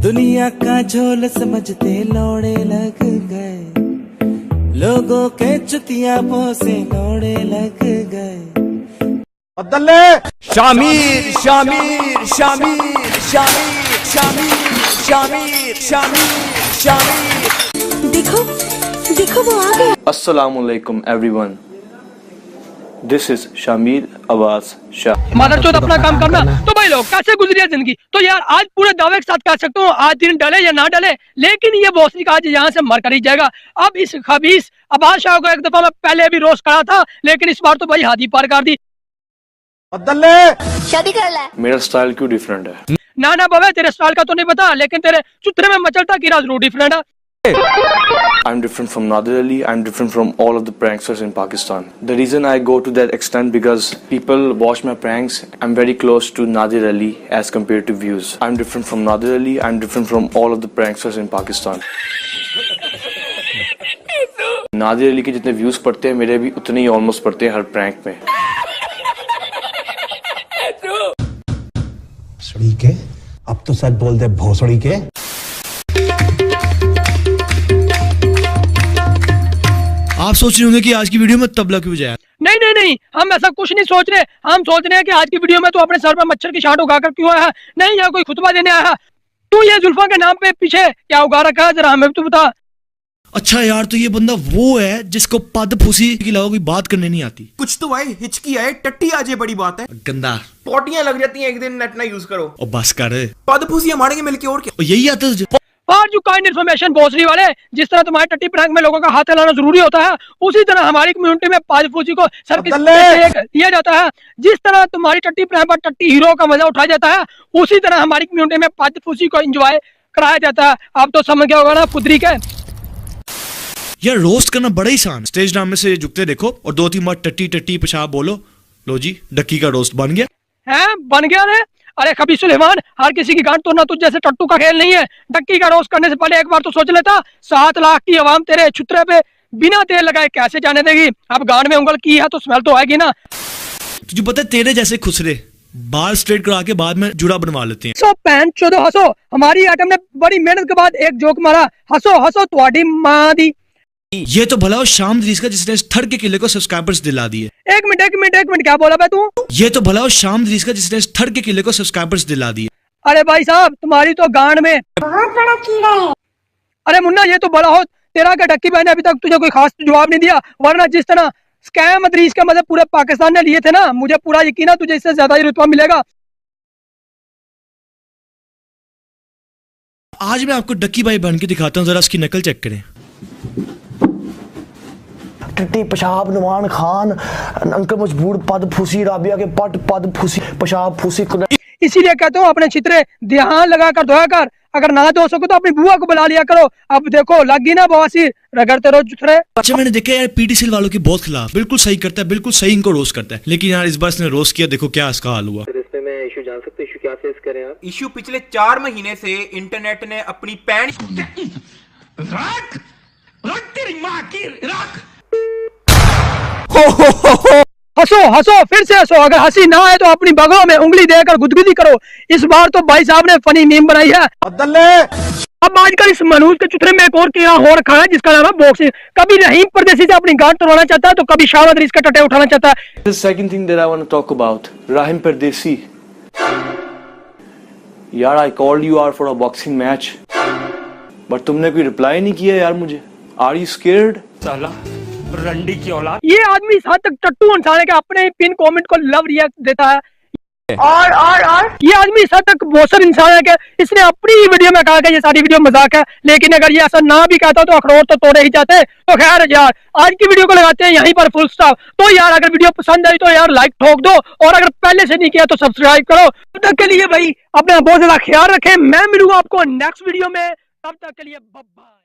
दुनिया का झोल समझते लौड़े लग गए, लोगों के चुतियापों से लौड़े लग गए। अब्दुल्ले शामिर शामिर शामिर शामिर शामिर शामिर शामिर शामिर देखो देखो वो आ गया। अस्सलामुअलैकुम everyone, this is Shamir Abbas Shah. मदरचोद अपना काम करना। तो भाई लोग कैसे गुजरी है जिंदगी, तो यार आज पूरे दावे के साथ कह सकता हूँ आज दिन डले या ना डले, लेकिन ये भोसड़ी का आज यहाँ से मर कर ही जाएगा। अब इस खबीस अब्बास शाह को एक दफा मैं पहले भी रोस्ट करा था, लेकिन इस बार तो भाई हादी पार कर दी। अब्दुल्ले शादी कर ले। मेरा स्टाइल क्यों डिफरेंट है? ना बाबा तेरे स्टाइल का तो नहीं पता, लेकिन तेरे चुतरे में मचलता कीड़ा जरूर डिफरेंट है। I'm different from Nadir Ali. I'm different from all of the pranksters in Pakistan. The reason I go to that extent because people watch my pranks. I'm very close to Nadir Ali as compared to views. I'm different from Nadir Ali. I'm different from all of the pranksters in Pakistan. Nadir Ali के जितने views पड़ते हैं मेरे भी उतने ही almost पड़ते हैं हर prank में। भोसड़ी के, अब तो सच बोल दे भोसड़ी के। आप सोच रहे होंगे कि आज की वीडियो में तबला क्यों बजाया? नहीं, हम ऐसा कुछ नहीं सोच रहे। हम सोच रहे हैं कि आज की वीडियो में तो अपने सर पर मच्छर की शाट उगाकर क्यों आया है? नहीं, यहाँ कोई खुतबा देने आया है। तू ये जुल्फा के नाम पे पीछे क्या उगा रखा है, जरा हमें भी तो बता। अच्छा यार, तो ये बंदा वो है जिसको पद फूसी के अलावा कोई बात करने नहीं आती। कुछ तो भाई हिचकी है, टट्टी आज ये बड़ी बात है। गंदा पोटियां लग जाती हैं एक दिन, नेट ना यूज करो। और बस कर, पद फूसी हमारे मिलके और क्या। और यही आता है तुझे? और जो काइंड इन्फॉर्मेशन भोसड़ी वाले, जिस तरह तुम्हारे टट्टी प्रैंक में लोगों का हाथ हिलाना जरूरी होता है, उसी तरह हमारी कम्युनिटी में पाजफूसी को सर दिया जाता है। जिस तरह तुम्हारी टट्टी प्रैंक पर टट्टी हीरो का मजा उठाया जाता है, उसी तरह हमारी कम्युनिटी में पाजफूसी को एंजॉय कराया जाता है। अब तो समझ गया होगा ना कुदरी के। यार रोस्ट करना बड़ा ही आसान। स्टेज नाम में से झुकते देखो और 2-3 बार टट्टी टट्टी पेशाब बोलो, लो जी डक्की का रोस्ट बन गया। है बन गया रे। अरे खबीस सुलेमान, हर किसी की गांठ तोड़ना तुझ जैसे टट्टू का खेल नहीं है। डक्की का रोस्ट करने से पहले एक बार तो सोच लेता, 7 लाख की आवाम तेरे छुतरे पे बिना तेल लगाए कैसे जाने देगी। अब गांड में उंगल की है तो स्मेल तो आएगी ना। तुझे पता है तेरे जैसे खुसरे बाल स्ट्रेट करा के बाद में जुड़ा बनवा लेते हैं। सो पैन चोदो हंसो, हमारी आइटम ने बड़ी मेहनत के बाद एक जोक मारा। हंसो तुम्हारी माँ दी। ये तो भला शाम दरीस का जिसने इस थर्ड के किले को सब्सक्राइबर्स दिला दिए। एक मिनट क्या बोला बे तू? ये तो भला शाम दरीस का जिसने इस थर्ड के किले को सब्सक्राइबर्स दिला दिए। अरे भाई साहब, तुम्हारी तो गांड में बहुत बड़ा कीड़ा है। अरे मुन्ना, ये तो बड़ा हो तेरा का डक्की भाई ने अभी तक तुझे कोई खास जवाब नहीं दिया, वरना जिस तरह स्कैम अदरीस के मजे पूरे पाकिस्तान ने लिए थे ना, मुझे पूरा यकीन है तुझे इससे ज्यादा ही रुतबा मिलेगा। आज मैं आपको डक्की भाई बन के दिखाता हूँ, जरा उसकी नकल चेक करें। टट्टी पेशाब नुमान खान अंकल मजबूर पद फूसी राबिया के पद फूसी पेशाब फूसी। इसीलिए कहता हूँ अपने चित्रे ध्यान लगा कर धोया कर, अगर ना धो सको तो अपनी बुआ को बुला लिया करो। अब देखो लगी ना बवासीर, रगड़ते रहो जुथरे। अच्छा मैंने देखा यार पीटीसी वालों के बहुत खिलाफ, बिल्कुल सही करता है, बिल्कुल सही इनको रोस्ट करता है, लेकिन यार इस बार इसने रोस्ट किया, देखो क्या इसका हाल हुआ। इसमें मैं इशू जान सकता हूँ, इशू क्या फेस करें आप? इशू पिछले 4 महीने से इंटरनेट ने अपनी पैन हंसो फिर से हंसो। अगर हंसी ना आए तो अपनी बगलों में उंगली देकर गुदगुदी करो। इस बार तो भाई साहब ने फनी मीम बनाई है। अब्दुल्ले अब आजकल इस मनूज के चुथरे में एक और कीड़ा हो रखा है जिसका नाम है बॉक्सिंग। कभी रहीम परदेसी से अपनी गांठ तोड़ना चाहता है, तो कभी शाह अदरीस का टटे उठाना चाहता है। The second thing that I want to talk about, Rahim परदेसी। यार I called you out for a boxing match, but तुमने कोई रिप्लाई नहीं किया यार मुझे। Are you scared? साला रंडी की औलाद। ये आदमी इस हद तक टट्टू इंसान है कि अपने पिन कमेंट को लव रिएक्ट देता है। और ये आदमी इस हद तक बोसर इंसान है कि इसने अपनी वीडियो में कहा कि ये सारी वीडियो मजाक है, लेकिन अगर ये ऐसा ना भी कहता तो अखरोट तो तोड़े ही जाते। तो खैर यार, आज की वीडियो को लगाते हैं यहीं पर फुल स्टॉप। तो यार अगर वीडियो पसंद आई तो यार लाइक ठोक दो, और अगर पहले से नहीं किया तो सब्सक्राइब करो। तब तक के लिए भाई अपना बहुत ज्यादा ख्याल रखें। मैं मिलूंगा आपको नेक्स्ट वीडियो में, तब तक के लिए बाय।